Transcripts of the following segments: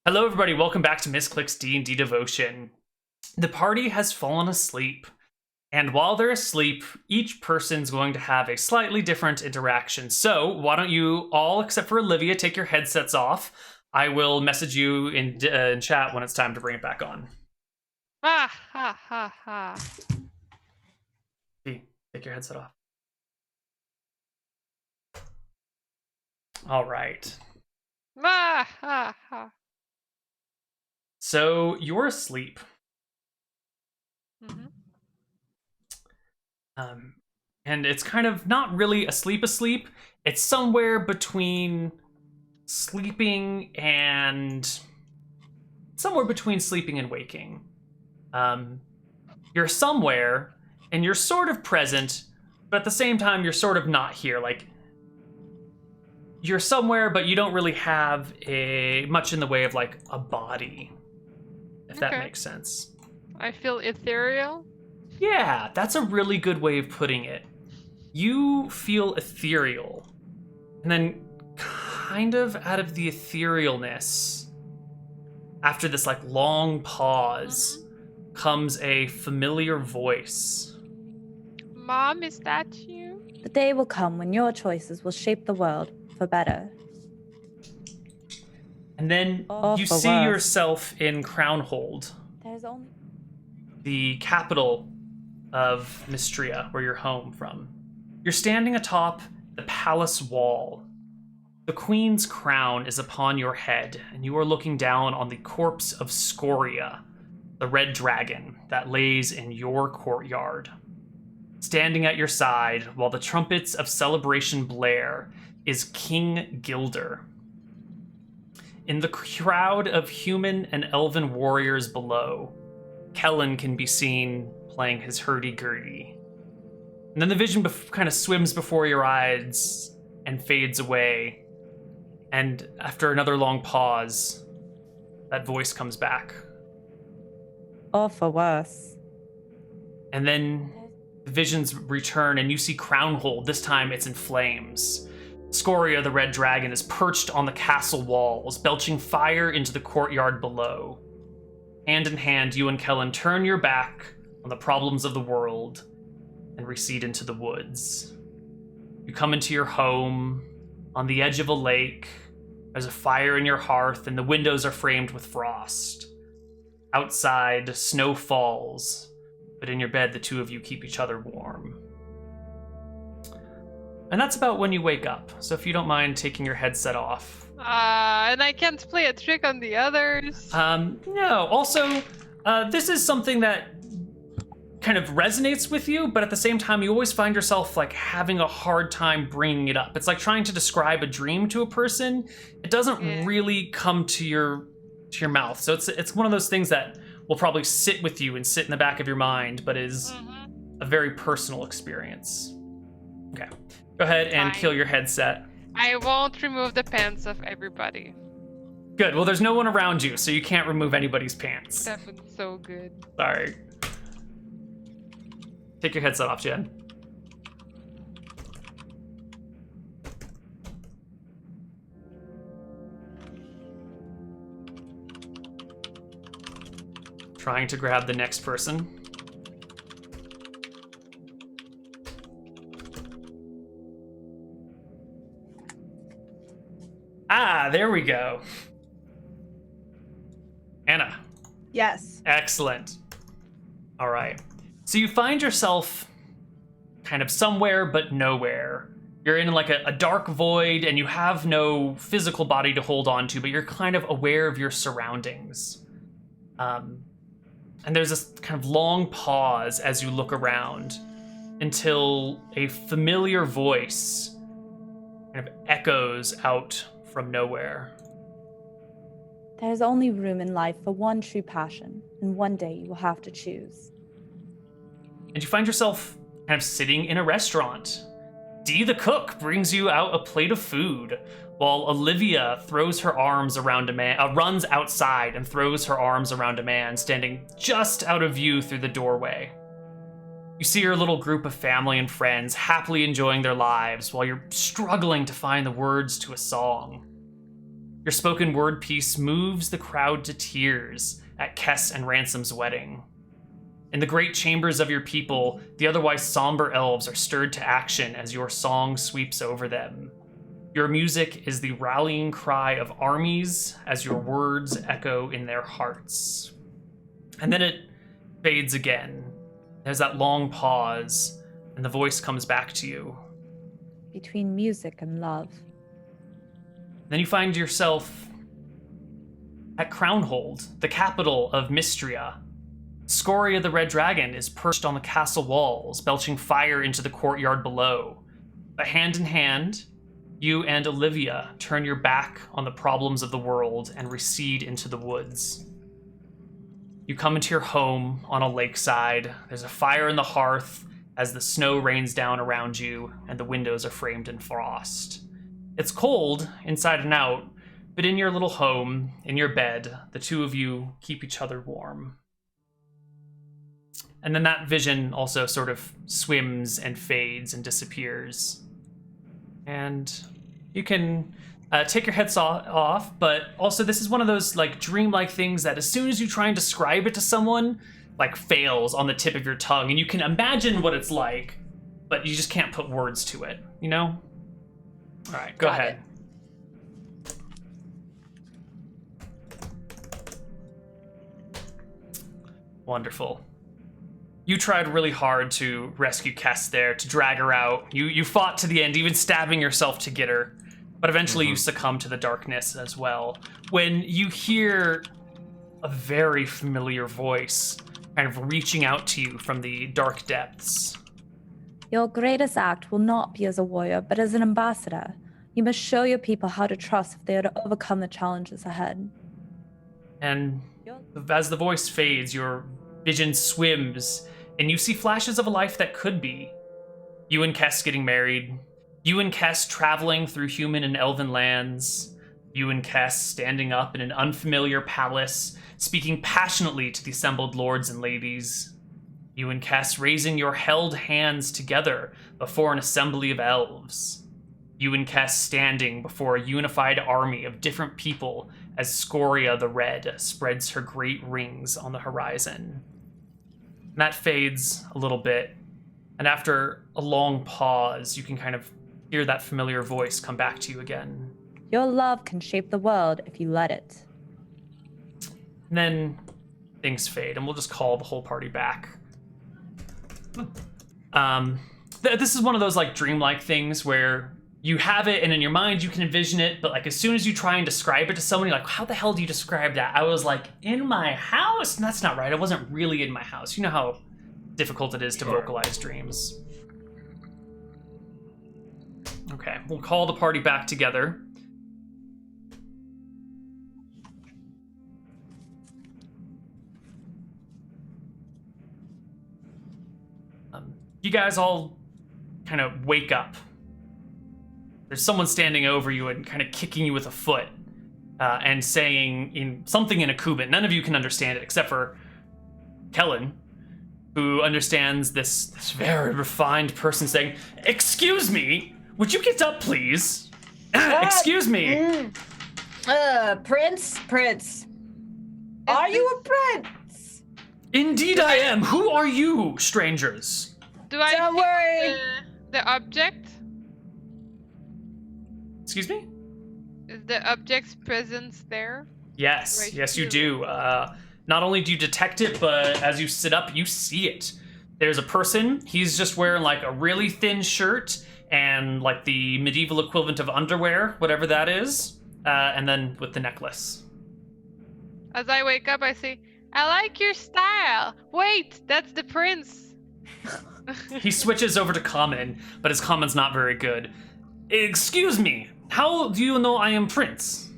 Hello, everybody. Welcome back to Misscliks D&D Devotion. The party has fallen asleep, and while they're asleep, each person's going to have a slightly different interaction. So, why don't you all, except for Olivia, take your headsets off? I will message you in chat when it's time to bring it back on. Ha ha ha ha. Take your headset off. All right. Ha ha ha. So, you're asleep. Mm-hmm. And it's kind of not really asleep. It's somewhere between sleeping and waking. You're somewhere and you're sort of present, but at the same time you're sort of not here. Like, you're somewhere, but you don't really have much in the way of like a body, if that makes sense. I feel ethereal. Yeah, that's a really good way of putting it. You feel ethereal. And then kind of out of the etherealness, after this like long pause, comes a familiar voice. Mom, is that you? The day will come when your choices will shape the world for better. And then you see yourself in Crownhold, the capital of Mystria, where you're home from. You're standing atop the palace wall. The queen's crown is upon your head, and you are looking down on the corpse of Scoria, the red dragon that lays in your courtyard. Standing at your side, while the trumpets of celebration blare, is King Gilder. In the crowd of human and elven warriors below, Kellen can be seen playing his hurdy-gurdy. And then the vision kind of swims before your eyes and fades away. And after another long pause, that voice comes back. Or for worse. And then the visions return and you see Crownhold. This time it's in flames. Scoria, the red dragon, is perched on the castle walls, belching fire into the courtyard below. Hand in hand, you and Kellen turn your back on the problems of the world and recede into the woods. You come into your home on the edge of a lake. There's a fire in your hearth, and the windows are framed with frost. Outside, snow falls, but in your bed, the two of you keep each other warm. And that's about when you wake up. So if you don't mind taking your headset off. And I can't play a trick on the others. No. Also, this is something that kind of resonates with you, but at the same time, you always find yourself like having a hard time bringing it up. It's like trying to describe a dream to a person. It doesn't really come to your mouth. So it's one of those things that will probably sit with you and sit in the back of your mind, but is a very personal experience. Okay. Go ahead and kill your headset. I won't remove the pants of everybody. Good. Well, there's no one around you, so you can't remove anybody's pants. That was so good. Sorry. Take your headset off, Jen. Trying to grab the next person. Ah, there we go. Anna. Yes. Excellent. All right. So you find yourself kind of somewhere but nowhere. You're in like a dark void and you have no physical body to hold on to, but you're kind of aware of your surroundings. And there's this kind of long pause as you look around until a familiar voice kind of echoes out from nowhere. There is only room in life for one true passion, and one day you will have to choose. And you find yourself kind of sitting in a restaurant. Dee the cook brings you out a plate of food, while Olivia throws her arms around a man, runs outside and throws her arms around a man standing just out of view through the doorway. You see your little group of family and friends happily enjoying their lives while you're struggling to find the words to a song. Your spoken word piece moves the crowd to tears at Kess and Ransom's wedding. In the great chambers of your people, the otherwise somber elves are stirred to action as your song sweeps over them. Your music is the rallying cry of armies as your words echo in their hearts. And then it fades again. There's that long pause, and the voice comes back to you. Between music and love. Then you find yourself at Crownhold, the capital of Mystria. Scoria the Red Dragon is perched on the castle walls, belching fire into the courtyard below. But hand in hand, you and Olivia turn your back on the problems of the world and recede into the woods. You come into your home on a lakeside. There's a fire in the hearth as the snow rains down around you and the windows are framed in frost. It's cold inside and out, but in your little home, in your bed, the two of you keep each other warm. And then that vision also sort of swims and fades and disappears. And you can take your heads off, but also this is one of those like dreamlike things that as soon as you try and describe it to someone, like fails on the tip of your tongue, and you can imagine what it's like, but you just can't put words to it, you know? All right, go ahead. Wonderful. You tried really hard to rescue Kess there, to drag her out. You fought to the end, even stabbing yourself to get her. But eventually you succumb to the darkness as well. When you hear a very familiar voice kind of reaching out to you from the dark depths. Your greatest act will not be as a warrior, but as an ambassador. You must show your people how to trust if they are to overcome the challenges ahead. And as the voice fades, your vision swims, and you see flashes of a life that could be. You and Kess getting married. You and Kess traveling through human and elven lands. You and Kess standing up in an unfamiliar palace, speaking passionately to the assembled lords and ladies. You and Kess raising your held hands together before an assembly of elves. You and Kess standing before a unified army of different people as Scoria the Red spreads her great rings on the horizon. And that fades a little bit, and after a long pause, you can kind of hear that familiar voice come back to you again. Your love can shape the world if you let it. And then things fade, and we'll just call the whole party back. This is one of those like dreamlike things where you have it, and in your mind you can envision it, but like as soon as you try and describe it to someone, you're like, how the hell do you describe that? I was like, in my house? And that's not right. I wasn't really in my house. You know how difficult it is to vocalize dreams. Okay, we'll call the party back together. You guys all kind of wake up. There's someone standing over you and kind of kicking you with a foot and saying something in a Kuban. None of you can understand it except for Kellen, who understands this very refined person saying, "Excuse me, would you get up, please? Excuse me." Prince. Are you a prince? Indeed I am. Who are you, strangers? Do I Don't see worry. the object? Excuse me? Is the object's presence there? Yes, Right yes you here. do. Not only do you detect it, but as you sit up, you see it. There's a person. He's just wearing like a really thin shirt and like the medieval equivalent of underwear, whatever that is, and then with the necklace. As I wake up, I say, I like your style. Wait, that's the prince. He switches over to common, but his common's not very good. Excuse me, how do you know I am Prince?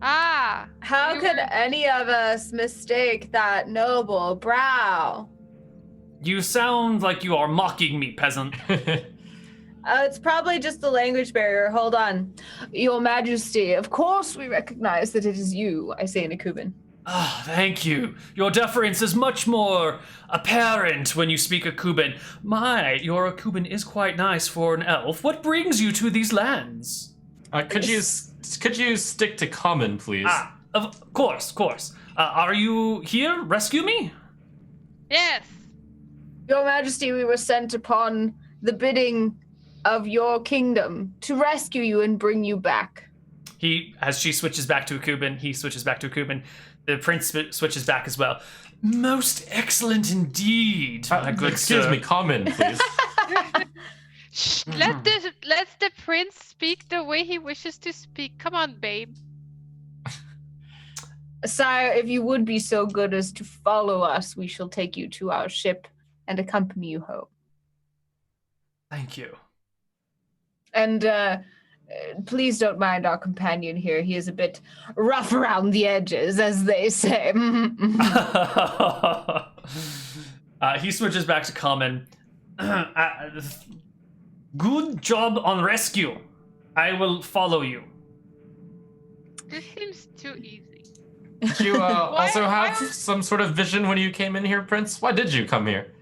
Ah. How you could were- any of us mistake that noble brow? You sound like you are mocking me, peasant. It's probably just the language barrier. Hold on. Your Majesty, of course we recognize that it is you, I say in a Kuban. Ah, thank you. Your deference is much more apparent when you speak a Kuban. My, your Kuban is quite nice for an elf. What brings you to these lands? Could you stick to common, please? Of course. Are you here? Rescue me? Yes. Your Majesty, we were sent upon the bidding of your kingdom to rescue you and bring you back. As she switches back to a Cuban, he switches back to a Cuban. The prince switches back as well. Most excellent indeed, my good Excuse sir. me, common, please. Shh, let the prince speak the way he wishes to speak. Come on, babe. Sire, if you would be so good as to follow us, we shall take you to our ship and accompany you home. Thank you. And please don't mind our companion here. He is a bit rough around the edges, as they say. He switches back to common. Good job on rescue. I will follow you. This seems too easy. Did you also have why- some sort of vision when you came in here, Prince? Why did you come here?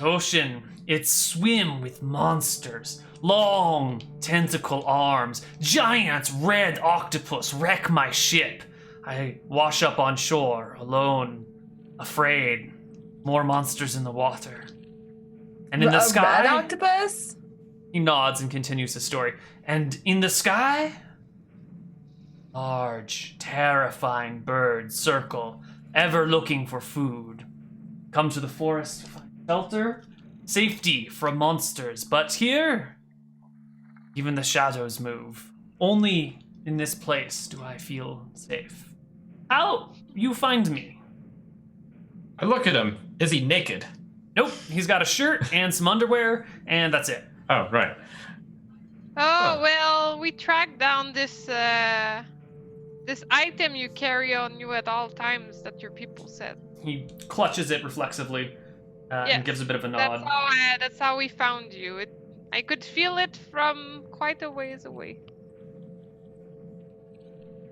Ocean, it's swim with monsters. Long tentacle arms. Giant red octopus wreck my ship. I wash up on shore, alone, afraid. More monsters in the water. And in the A sky... red octopus? He nods and continues the story. And in the sky, large, terrifying birds circle, ever looking for food. Come to the forest to find shelter, safety from monsters. But here, even the shadows move. Only in this place do I feel safe. How you find me? I look at him. Is he naked? Nope, he's got a shirt and some underwear, and that's it. Oh, right. Oh, Oh. well, we tracked down this this item you carry on you at all times that your people said. He clutches it reflexively and Yes, gives a bit of a nod. That's how we found you. I could feel it from quite a ways away.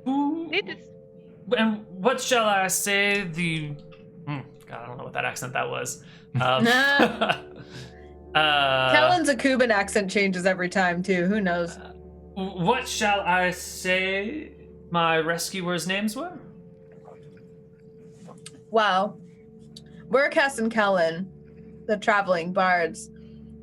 Who, It is. and what shall I say? God, I don't know what that accent that was. Kellen's a Cuban accent changes every time, too. Who knows? What shall I say? My rescuers' names were. Well, we're Cass and Kellen, the traveling bards.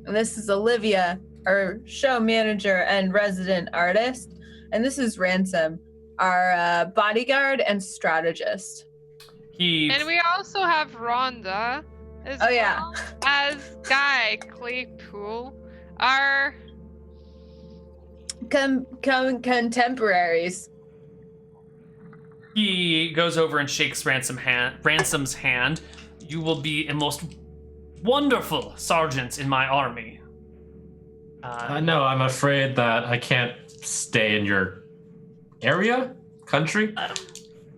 And this is Olivia, our show manager and resident artist. And this is Ransom, our bodyguard and strategist. And we also have Rhonda as Oh, yeah. well as Guy Claypool, our Contemporaries. He goes over and shakes Ransom's hand. You will be a most wonderful sergeant in my army. No, I'm afraid that I can't stay in your area, country.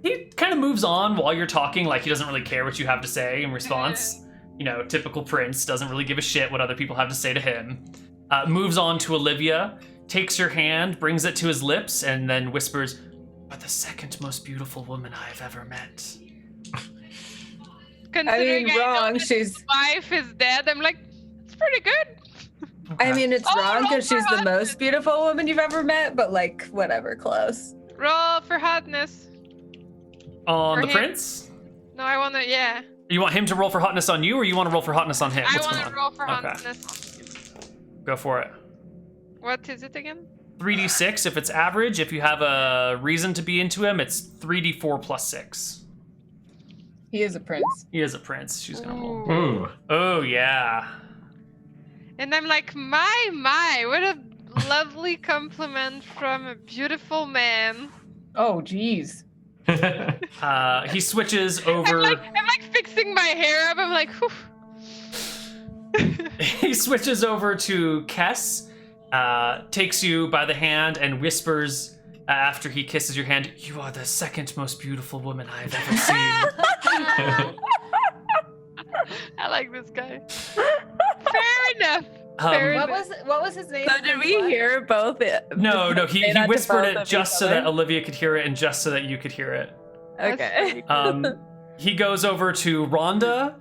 He kind of moves on while you're talking, like he doesn't really care what you have to say in response. You know, typical prince, doesn't really give a shit what other people have to say to him. Moves on to Olivia, takes your hand, brings it to his lips, and then whispers, "You're the second most beautiful woman I've ever met." considering I know wrong. that She's. his wife is dead. I'm like, it's pretty good. I mean, it's Oh, wrong because roll she's for the most beautiful woman you've ever met, but like, whatever, close. Roll for hotness. On For the him. prince? No, I want to. Yeah, You want him to roll for hotness on you, or you want to roll for hotness on him? I What's want going to on? roll for Okay. hotness. Go for it. What is it again? 3d6 if it's average. If you have a reason to be into him, it's 3d4 plus 6. He is a prince. He is a prince. She's gonna roll. Ooh. Ooh. Oh, yeah. And I'm like, my, what a lovely compliment from a beautiful man. Oh, geez. He switches over. I'm like fixing my hair up. I'm like, whew. He switches over to Kess, takes you by the hand, and whispers after he kisses your hand, "You are the second most beautiful woman I've ever seen." I like this guy. Fair enough. Fair enough. What was his name? So did we hear both? No, he Say that to whispered both it of just each so that other? Olivia could hear it and just so that you could hear it. Okay. He goes over to Rhonda,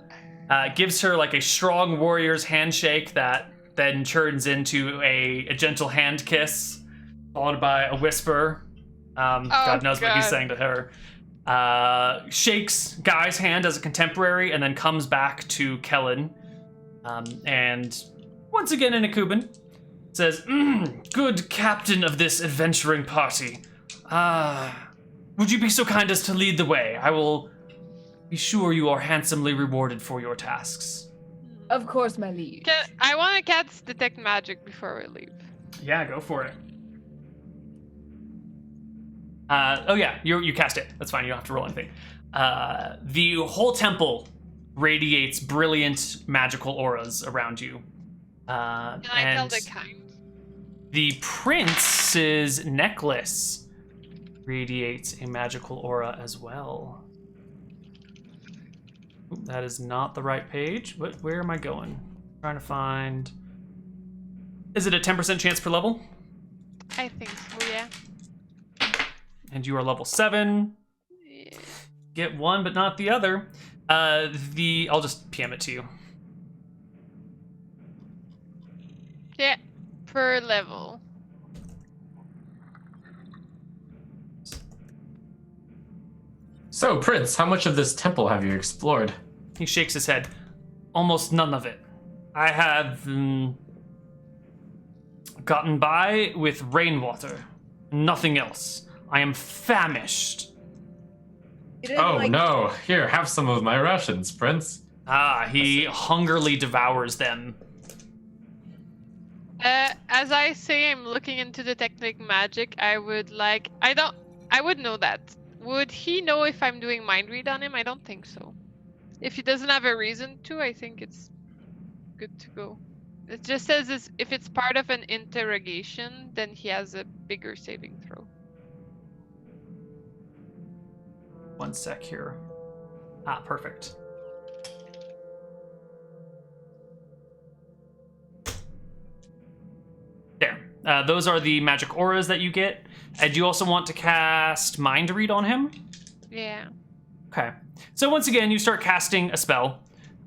gives her like a strong warrior's handshake that then turns into a gentle hand kiss, followed by a whisper. God knows what he's saying to her. Shakes Guy's hand as a contemporary, and then comes back to Kellen. And once again in a Cuban, says, "Good captain of this adventuring party. Would you be so kind as to lead the way? I will be sure you are handsomely rewarded for your tasks." Of course, my liege. I want to cast detect magic before we leave. Yeah, go for it. Oh yeah, you cast it. That's fine. You don't have to roll anything. The whole temple radiates brilliant magical auras around you. Can I tell the kind? The prince's necklace radiates a magical aura as well. Oop, that is not the right page. Where am I going? Trying to find. Is it a 10% chance per level? I think so, yeah. And you are level 7. Yeah. Get one, but not the other. I'll just PM it to you. Yeah, per level. So, Prince, how much of this temple have you explored? He shakes his head. Almost none of it. I have gotten by with rainwater. Nothing else. I am famished. Oh no! Here, have some of my rations, Prince. He hungrily devours them. As I say, I'm looking into detecting magic. I would know that. Would he know if I'm doing mind read on him? I don't think so. If he doesn't have a reason to, I think it's good to go. It just says if it's part of an interrogation, then he has a bigger saving throw. One sec here. Perfect. There. Those are the magic auras that you get. And do you also want to cast Mind Read on him? Yeah. Okay. So once again, you start casting a spell.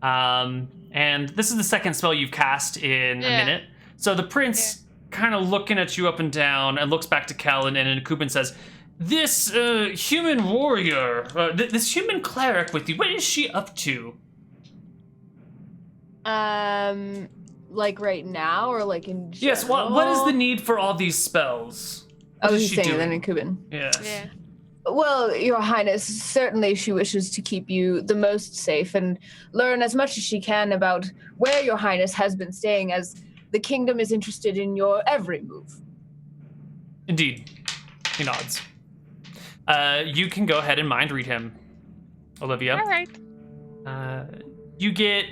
And this is the second spell you've cast in a minute. So the prince kind of looking at you up and down and looks back to Kellen and in Kubin says, "This human warrior, this human cleric with you, what is she up to?" Like right now or like in general? Yes, what is the need for all these spells? What is he's she saying doing? that in Cuban. Yes. Yeah. Well, Your Highness, certainly she wishes to keep you the most safe and learn as much as she can about where Your Highness has been staying, as the kingdom is interested in your every move. Indeed. He nods. You can go ahead and mind read him, Olivia. All right. You get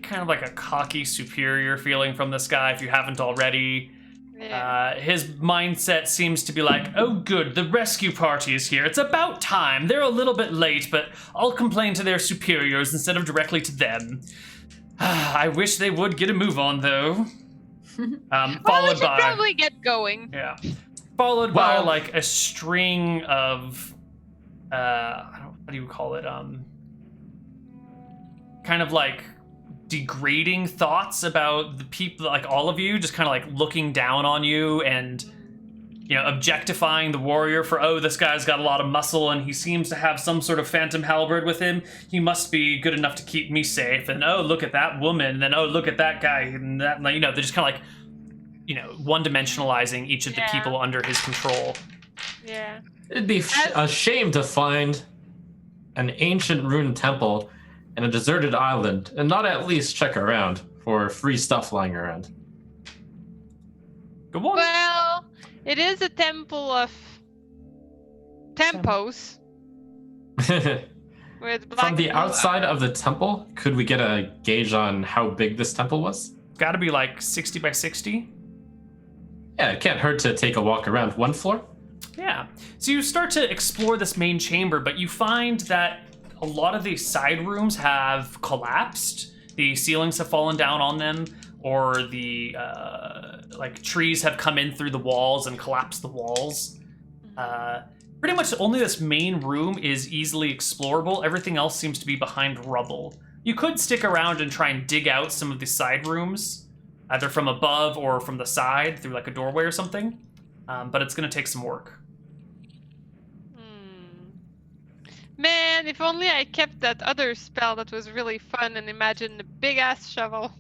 kind of like a cocky, superior feeling from this guy if you haven't already. Yeah. His mindset seems to be like, "Oh good, the rescue party is here. It's about time. They're a little bit late, but I'll complain to their superiors instead of directly to them. I wish they would get a move on, though." Well, we should probably get going. Yeah. Followed by like a string of how do you call it? Kind of like degrading thoughts about the people, like all of you, just kind of like looking down on you and, you know, objectifying the warrior for, "Oh, this guy's got a lot of muscle and he seems to have some sort of phantom halberd with him. He must be good enough to keep me safe." And, "Oh, look at that woman." And then, "Oh, look at that guy." And that, you know, they're just kind of like, you know, one-dimensionalizing each of the people under his control. Yeah. It'd be a shame to find an ancient ruined temple in a deserted island and not at least check around for free stuff lying around. Go on. Well, it is a temple of tempos with black From the blue outside of the temple, could we get a gauge on how big this temple was? Got to be like 60 by 60. Yeah, it can't hurt to take a walk around one floor. Yeah. So you start to explore this main chamber, but you find that a lot of these side rooms have collapsed. The ceilings have fallen down on them, or the like trees have come in through the walls and collapsed the walls. Pretty much only this main room is easily explorable. Everything else seems to be behind rubble. You could stick around and try and dig out some of the side rooms, either from above or from the side through like a doorway or something. But it's going to take some work. Man, if only I kept that other spell that was really fun and imagined a big ass shovel.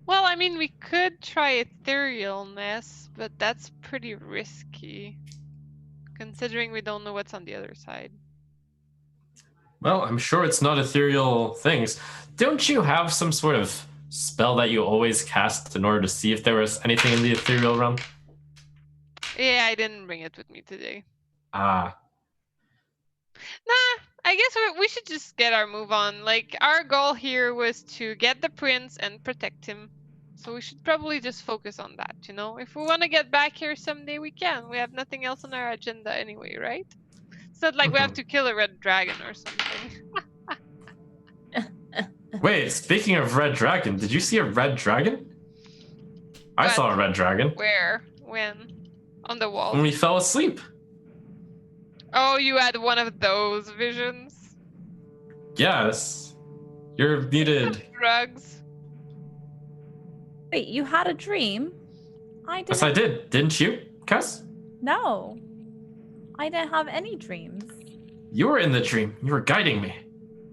Well, I mean, we could try etherealness, but that's pretty risky, considering we don't know what's on the other side. Well, I'm sure it's not ethereal things. Don't you have some sort of spell that you always cast in order to see if there was anything in the ethereal realm? Yeah, I didn't bring it with me today. Ah. Nah, I guess we should just get our move on. Like, our goal here was to get the prince and protect him. So we should probably just focus on that, you know? If we want to get back here someday, we can. We have nothing else on our agenda anyway, right? It's not like we have to kill a red dragon or something. Wait, speaking of red dragon, did you see a red dragon? I What? saw a red dragon Where? When? On the wall. when we fell asleep. Oh, you had one of those visions? Yes. You're muted. Drugs? Wait, you had a dream? I didn't. Yes, I did. Didn't you, Cass? No. I didn't have any dreams. You were in the dream. You were guiding me.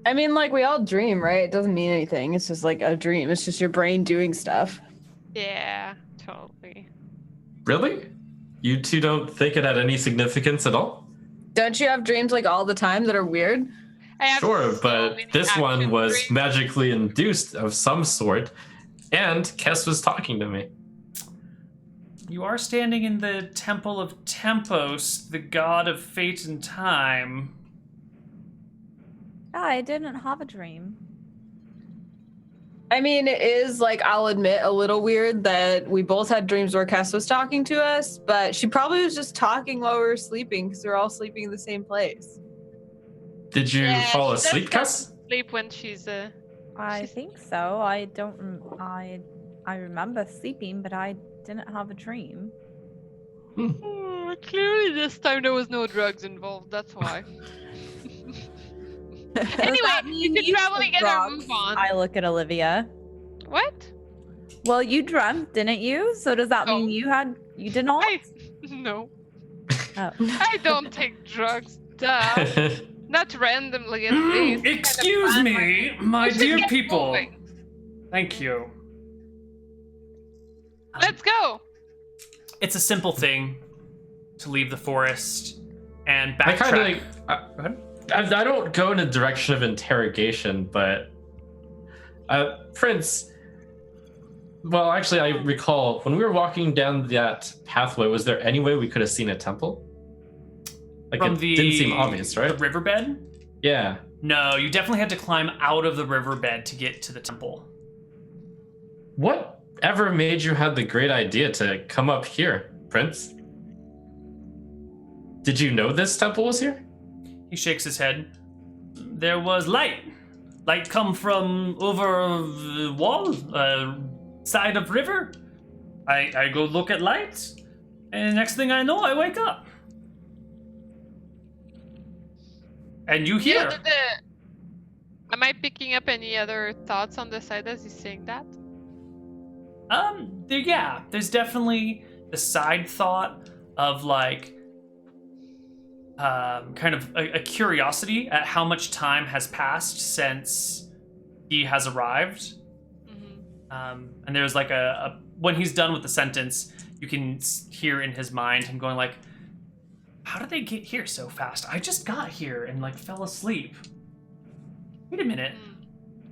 I mean, like, we all dream, right? It doesn't mean anything. It's just like a dream. It's just your brain doing stuff. Yeah, totally. Really? You two don't think it had any significance at all? Don't you have dreams like all the time that are weird? I have Sure, so but many this one action was dreams. magically induced of some sort, and Kess was talking to me. You are standing in the Temple of Tempos, the god of fate and time. Yeah, I didn't have a dream. I mean, it is, like, I'll admit, a little weird that we both had dreams where Cass was talking to us, but she probably was just talking while we were sleeping because we were all sleeping in the same place. Did you Yeah, fall she does asleep, go Kess? to sleep when she's I think so. I don't. I remember sleeping, but I didn't have a dream. Oh, clearly this time there was no drugs involved. That's why. Does Anyway, that we mean could you probably took get our drugs? move on. I look at Olivia. What? Well, you dreamt, didn't you? So does that mean No. you did not? No. Oh. I don't take drugs. Duh. Not randomly at least. Excuse me, my We should dear get people. moving. Thank you. Let's go. It's a simple thing to leave the forest and I kind of backtrack. like. Go ahead. I don't go in a direction of interrogation, but Prince. Well, actually, I recall when we were walking down that pathway. Was there any way we could have seen a temple? Like From it the didn't seem obvious, The right? riverbed? Yeah. No, you definitely had to climb out of the riverbed to get to the temple. Whatever made you have the great idea to come up here, Prince? Did you know this temple was here? He shakes his head. There was light. Light come from over the wall, side of river. I go look at light, and next thing I know, I wake up. And you Yeah, hear. am I picking up any other thoughts on the side as he's saying that? There's definitely the side thought of like kind of a curiosity at how much time has passed since he has arrived. And there's like when he's done with the sentence, you can hear in his mind him going like, how did they get here so fast? I just got here and like fell asleep. Wait a minute.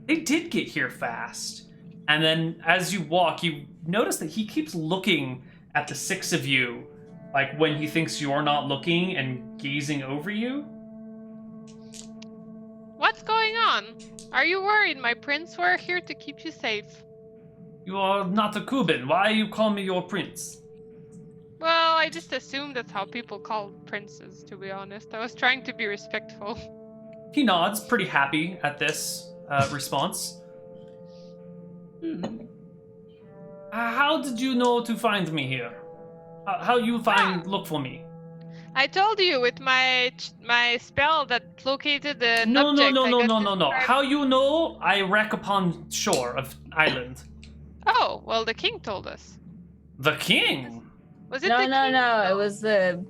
They did get here fast. And then as you walk, you notice that he keeps looking at the six of you, like when he thinks you're not looking and gazing over you. What's going on? Are you worried, my prince? We're here to keep you safe. You are not a Cuban. Why you call me your prince? Well, I just assumed that's how people call princes, to be honest. I was trying to be respectful. He nods, pretty happy at this response. How did you know to find me here? How you look for me? I told you with my spell that located an No, object. I got no. described- How you know I wreck upon shore of island? Oh, well, the king told us. The king? Was it No, the king? It was the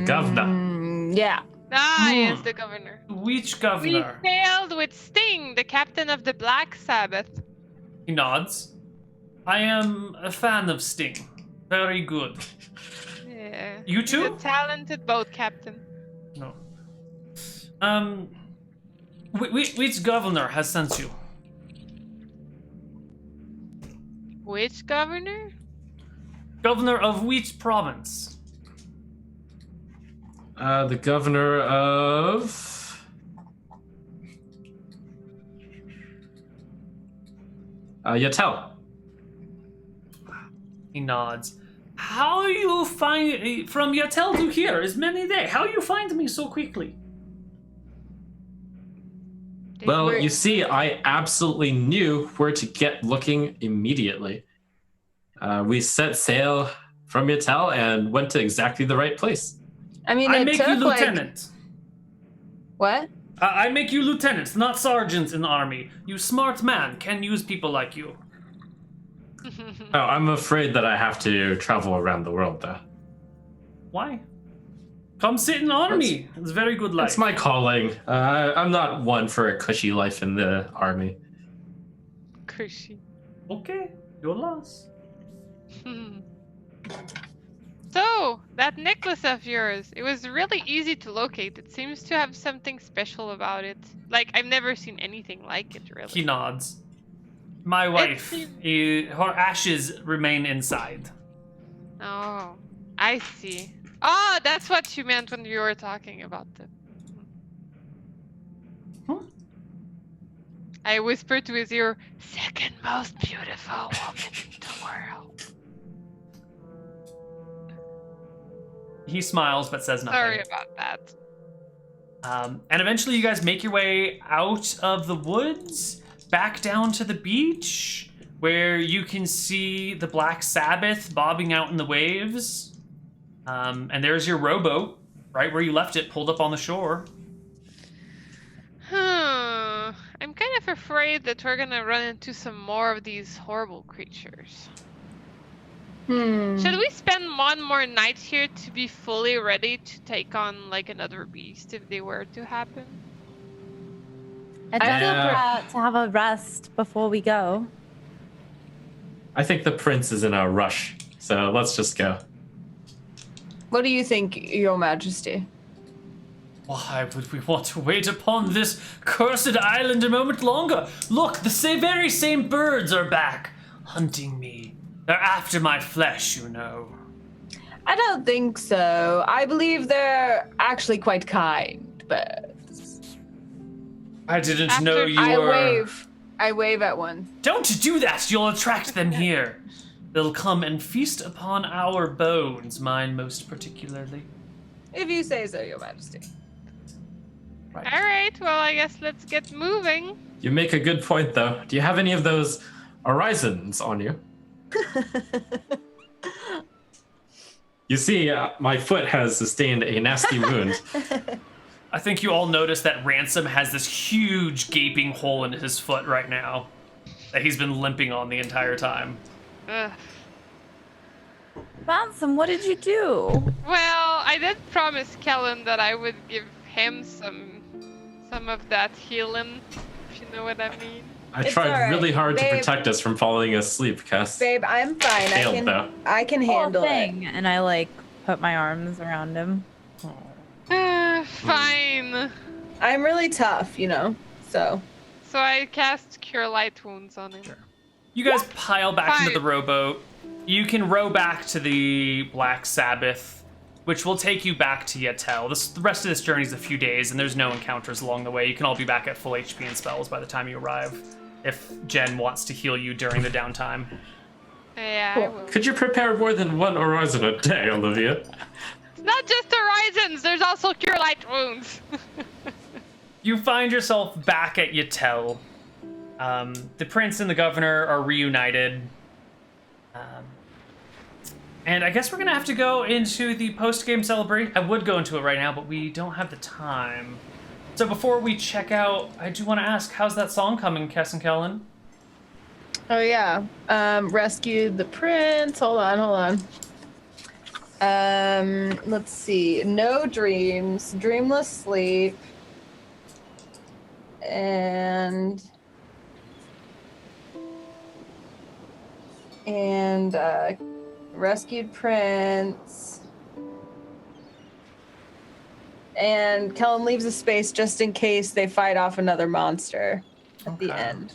governor. Yeah. Ah, yes, Hmm. the governor. Which We governor? sailed with Sting, the captain of the Black Sabbath. He nods. I am a fan of Sting. Very good. Yeah. You He's too? a talented boat captain. No. Which governor has sent you? Which governor? Governor of which province? The governor of. Yatel. He nods. How you find from Yatel to here is many day. How you find me so quickly? Well, Where- you see, I absolutely knew where to get looking immediately. We set sail from Yatel and went to exactly the right place. I mean, I it make took you like lieutenant. what? I make you lieutenant, not sergeant in the army. You smart man can use people like you. Oh, I'm afraid that I have to travel around the world, though. Why? Come sit in the army. It's a very good life. That's my calling. I'm not one for a cushy life in the army. Cushy. Okay, your loss. So, that necklace of yours, it was really easy to locate. It seems to have something special about it. Like, I've never seen anything like it, really. He nods. My wife, her ashes remain inside. Oh, I see. Oh, that's what you meant when you were talking about the... Huh? I whispered to his ear, second most beautiful woman in the world. He smiles but says nothing. Sorry about that. And eventually, you guys make your way out of the woods, back down to the beach, where you can see the Black Sabbath bobbing out in the waves. And there's your rowboat, right where you left it, pulled up on the shore. I'm kind of afraid that we're gonna run into some more of these horrible creatures. Should we spend one more night here to be fully ready to take on like another beast if they were to happen? I do Yeah. prefer to have a rest before we go. I think the prince is in a rush, so let's just go. What do you think, Your Majesty? Why would we want to wait upon this cursed island a moment longer? Look, the very same birds are back, hunting me. They're after my flesh, you know. I don't think so. I believe they're actually quite kind, but I didn't After know you I were... wave at one. Don't do that! You'll attract them here. They'll come and feast upon our bones, mine most particularly. If you say so, Your Majesty. Right. Alright, well, I guess let's get moving. You make a good point, though. Do you have any of those horizons on you? You see, my foot has sustained a nasty wound. I think you all notice that Ransom has this huge gaping hole in his foot right now that he's been limping on the entire time. Ugh. Ransom, what did you do? Well, I did promise Kellen that I would give him some of that healing, if you know what I mean. I It's tried alright, really hard to babe. protect us from falling asleep, Cass. Babe, I'm fine. Failed, though. I can Whole handle it. thing. And I like put my arms around him. Fine. I'm really tough, you know. So So I cast Cure Light Wounds on him. You guys pile back into Fine. the rowboat. You can row back to the Black Sabbath, which will take you back to Yatel. The rest of this journey is a few days, and there's no encounters along the way. You can all be back at full HP and spells by the time you arrive, if Jen wants to heal you during the downtime. Yeah, I Cool. will. Could you prepare more than one horizon a day, Olivia? It's not just horizons, there's also Cure Light Wounds. You find yourself back at Yatel. The prince and the governor are reunited. And I guess we're gonna have to go into the post-game celebration. I would go into it right now, but we don't have the time. So before we check out, I do want to ask, how's that song coming, Cass and Kellen? Oh yeah. Rescued the prince. Hold on. Let's see. No dreams, dreamless sleep, and rescued prince. And Kellen leaves a space just in case they fight off another monster at the Okay. end.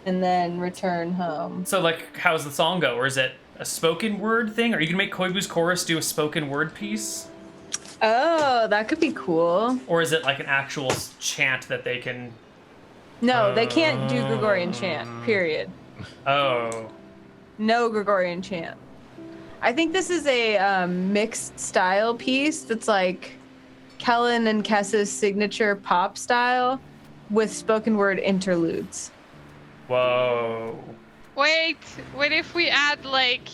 And then return home. So, like, how's the song go? Or is it a spoken word thing? Are you gonna make Koibu's chorus do a spoken word piece? Oh, that could be cool. Or is it like an actual chant that they can... No, they can't do Gregorian chant, period. Oh. No Gregorian chant. I think this is a mixed style piece that's like Kellen and Kessa's signature pop style with spoken word interludes. Whoa. Wait, what if we add like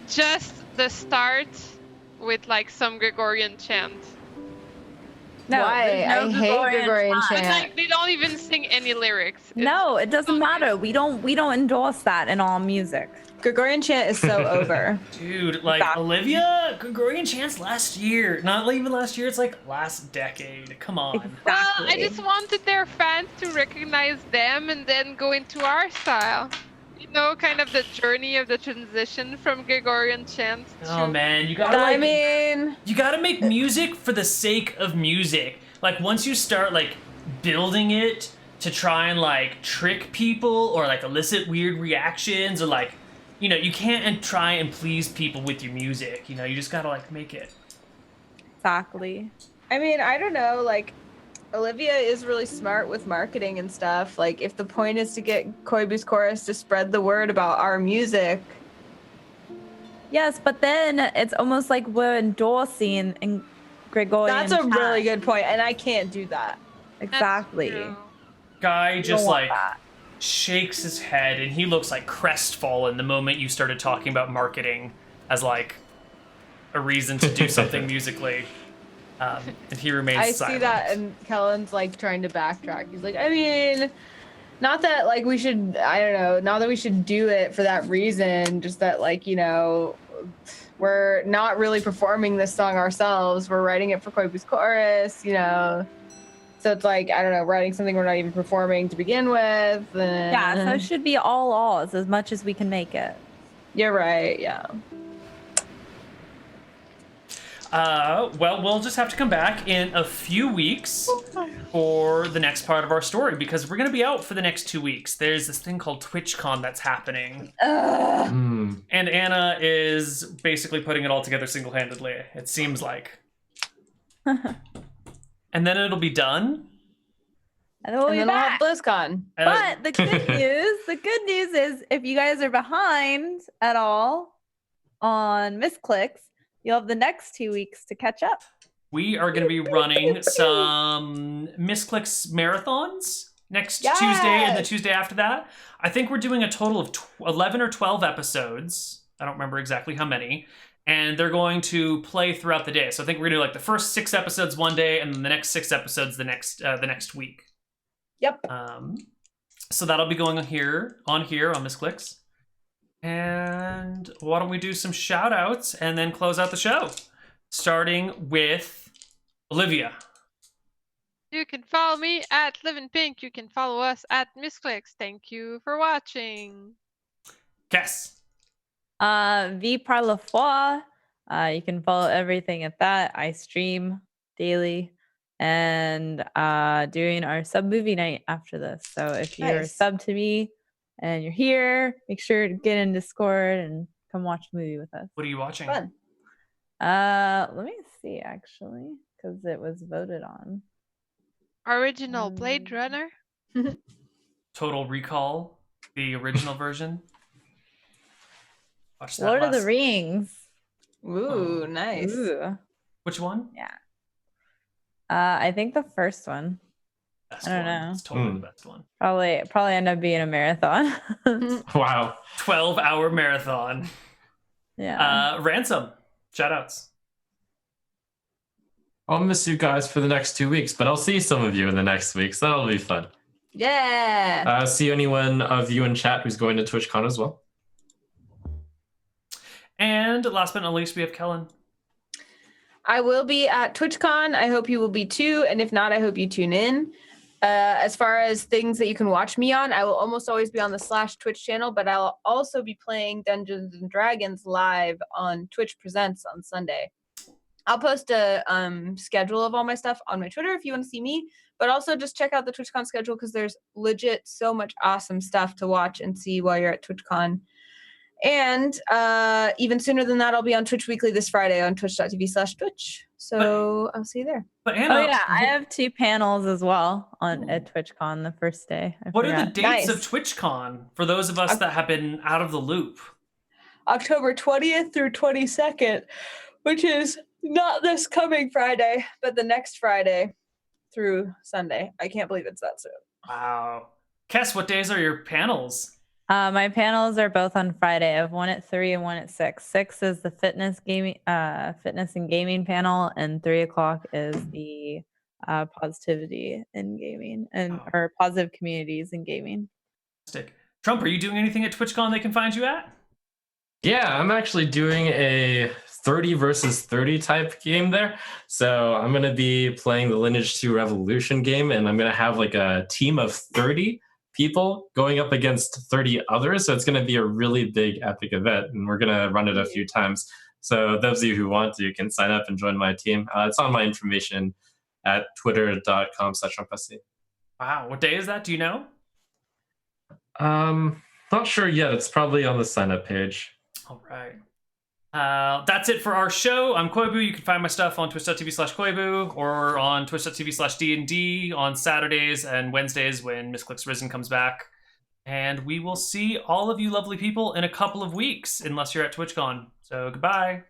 just the start with like some Gregorian chant? No, Why? there's no I hate Gregorian chant. But chant. like they don't even sing any lyrics. No, it doesn't matter. We don't endorse that in all music. Gregorian chant is so over. Dude, like, Exactly. Olivia, Gregorian chants last year. Not even last year, it's like last decade. Come on. Well, I just wanted their fans to recognize them and then go into our style. You know, kind of the journey of the transition from Gregorian chant Oh to... man, you gotta I like, mean, you gotta make music for the sake of music. Like once you start like building it to try and like trick people or like elicit weird reactions or like, you know, you can't try and please people with your music. You know, you just gotta like make it. Exactly. I mean, I don't know, like Olivia is really smart with marketing and stuff. Like if the point is to get Koibu's chorus to spread the word about our music. Yes, but then it's almost like we're endorsing in Gregorian. That's a chant. really good point, and I can't do that. That's Exactly. true. Guy You just don't want like that. shakes his head and he looks like crestfallen the moment you started talking about marketing as like a reason to do something musically. And he remains I silent. see that, and Kellen's like trying to backtrack. He's like, I mean, not that like we should, I don't know, not that we should do it for that reason, just that like, you know, we're not really performing this song ourselves. We're writing it for Koibu's chorus, you know. So it's like, I don't know, writing something we're not even performing to begin with. Yeah, so it should be all alls as much as we can make it. You're right, yeah. Well, we'll just have to come back in a few weeks for the next part of our story because we're going to be out for the next 2 weeks. There's this thing called TwitchCon that's happening. And Anna is basically putting it all together single-handedly, it seems like. And then it'll be done. And then we'll And be then we'll back. have BlizzCon. But the good news is if you guys are behind at all on Misscliks, you'll have the next 2 weeks to catch up. We are going to be running some Misscliks marathons next Yes! Tuesday and the Tuesday after that. I think we're doing a total of 11 or 12 episodes. I don't remember exactly how many. And they're going to play throughout the day. So I think we're going to do like the first 6 episodes one day and then the next 6 episodes the next week. Yep. So that'll be going on here on Misscliks. And why don't we do some shout outs and then close out the show? Starting with Olivia. You can follow me at LivinPink. You can follow us at Misscliks. Thank you for watching. Cass. V par la foi. You can follow everything at that. I stream daily and doing our sub movie night after this. So if you're Nice. sub to me and you're here, make sure to get in Discord and come watch the movie with us. What are you watching? Fun. Let me see actually, because it was voted on. Original Blade Runner. Total Recall, the original version. Watch that. Lord of the last- Rings. Ooh, nice. Ooh. Which one? I think the first one. Best I don't one. know. It's totally the best one. Probably end up being a marathon. Wow. 12-hour marathon. Yeah. Ransom, shout outs. I'll miss you guys for the next 2 weeks, but I'll see some of you in the next week, so that'll be fun. Yeah. See anyone of you in chat who's going to TwitchCon as well. And last but not least, we have Kellen. I will be at TwitchCon. I hope you will be too. And if not, I hope you tune in. As far as things that you can watch me on, I will almost always be on the /Twitch channel, but I'll also be playing Dungeons and Dragons live on Twitch Presents on Sunday. I'll post a schedule of all my stuff on my Twitter if you want to see me, but also just check out the TwitchCon schedule because there's legit so much awesome stuff to watch and see while you're at TwitchCon. And even sooner than that, I'll be on Twitch Weekly this Friday on twitch.tv/Twitch. So I'll see you there. But Anna, Oh yeah, I have 2 panels as well at TwitchCon the first day. what are the dates Nice. of TwitchCon for those of us that have been out of the loop? October 20th through 22nd, which is not this coming Friday, but the next Friday through Sunday. I can't believe it's that soon. Wow. Kess, what days are your panels? My panels are both on Friday. I have one at 3 and one at 6. 6 is the fitness and gaming panel, and 3 o'clock is the positivity in gaming or positive communities in gaming. Trump, are you doing anything at TwitchCon they can find you at? Yeah, I'm actually doing a 30 versus 30 type game there. So I'm going to be playing the Lineage 2 Revolution game, and I'm going to have like a team of 30 people going up against 30 others. So it's going to be a really big epic event, and we're going to run it a few times. So those of you who want to can sign up and join my team. It's on my information at twitter.com/trumpsc. Wow, what day is that? Do you know? Not sure yet. It's probably on the sign up page. All right. That's it for our show. I'm Koibu. You can find my stuff on twitch.tv/Koibu or on twitch.tv/D&D on Saturdays and Wednesdays when Misscliks Risen comes back. And we will see all of you lovely people in a couple of weeks, unless you're at TwitchCon. So goodbye.